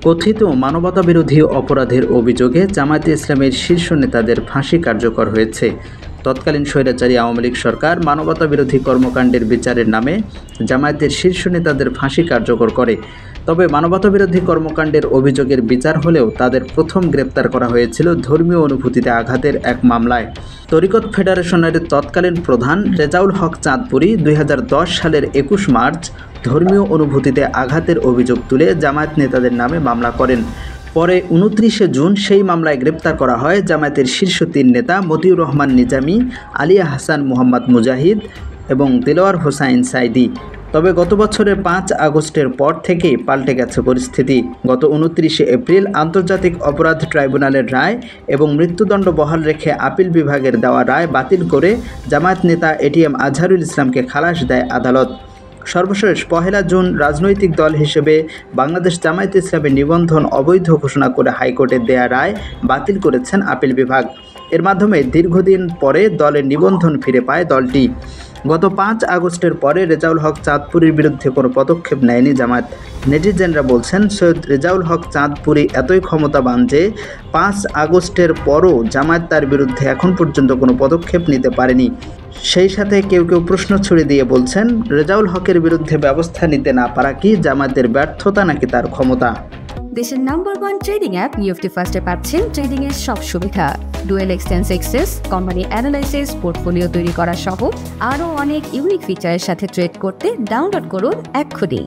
কথিত মানবতাবিরোধী অপরাধের অভিযোগে জামায়াতে ইসলামের শীর্ষ নেতাদের ফাঁসি কার্যকর হয়েছে। তৎকালীন স্বৈরাচারী আওয়ামী লীগ সরকার মানবতাবিরোধী কর্মকাণ্ডের বিচারের নামে জামায়াতের শীর্ষ নেতাদের ফাঁসি কার্যকর করে। তবে মানবতাবিরোধী কর্মকাণ্ডের অভিযোগের বিচার হলেও তাদের প্রথম গ্রেপ্তার করা হয়েছিল ধর্মীয় অনুভূতিতে আঘাতের এক মামলায়। তরিকত ফেডারেশনের তৎকালীন প্রধান রেজাউল হক চাঁদপুরী 2010 সালের 21 মার্চ ধর্মীয় অনুভূতিতে আঘাতের অভিযোগ তুলে জামায়াত নেতাদের নামে মামলা করেন। পরে 29 জুন সেই মামলায় গ্রেপ্তার করা হয় জামায়াতের শীর্ষ 3 নেতা মতিউর রহমান নিজামী, আলিয়া হাসান মোহাম্মদ মুজাহিদ এবং দেলোয়ার হোসাইন সাইদি। তবে গত বছরের 5 আগস্টের পর থেকেই পাল্টে গেছে পরিস্থিতি। গত 29 এপ্রিল আন্তর্জাতিক অপরাধ ট্রাইব্যুনালের রায় এবং মৃত্যুদণ্ড বহাল রেখে আপিল বিভাগের দেওয়া রায় বাতিল করে জামায়াত নেতা এটিএম আজহারুল ইসলামকে খালাস দেয় আদালত। সর্বশেষ 1 জুন রাজনৈতিক দল হিসেবে বাংলাদেশ জামায়াতে ইসলামের নিবন্ধন অবৈধ ঘোষণা করে হাইকোর্টের দেয়া রায় বাতিল করেছেন আপিল বিভাগ। এর মাধ্যমে দীর্ঘদিন পরে দলের নিবন্ধন ফিরে পায় দলটি। গত 5 আগস্টের পরে রেজাউল হক চাঁদপুরীর বিরুদ্ধে কোনো পদক্ষেপ নেয়নি জামায়াত। নেটিজেনরা বলছেন, সৈয়দ রেজাউল হক চাঁদপুরী এতই ক্ষমতাবান যে 5 আগস্টের পরও জামায়াত তার বিরুদ্ধে এখন পর্যন্ত কোনো পদক্ষেপ নিতে পারেনি। সেই সাথে কেউ কেউ প্রশ্ন ছুড়ে দিয়ে বলছেন, রেজাউল হকের বিরুদ্ধে ব্যবস্থা নিতে না পারা কি জামায়াতের ব্যর্থতা নাকি তার ক্ষমতা? দেশের নাম্বার 1 ট্রেডিং অ্যাপ নিফটি ফার্স্টে পাচ্ছেন ট্রেডিং এর সব সুবিধা, dual exchange access, company analysis, portfolio তৈরি করা সহ আরও অনেক ইউনিক ফিচারের সাথে ট্রেড করতে ডাউনলোড করুন এক্ষুনি।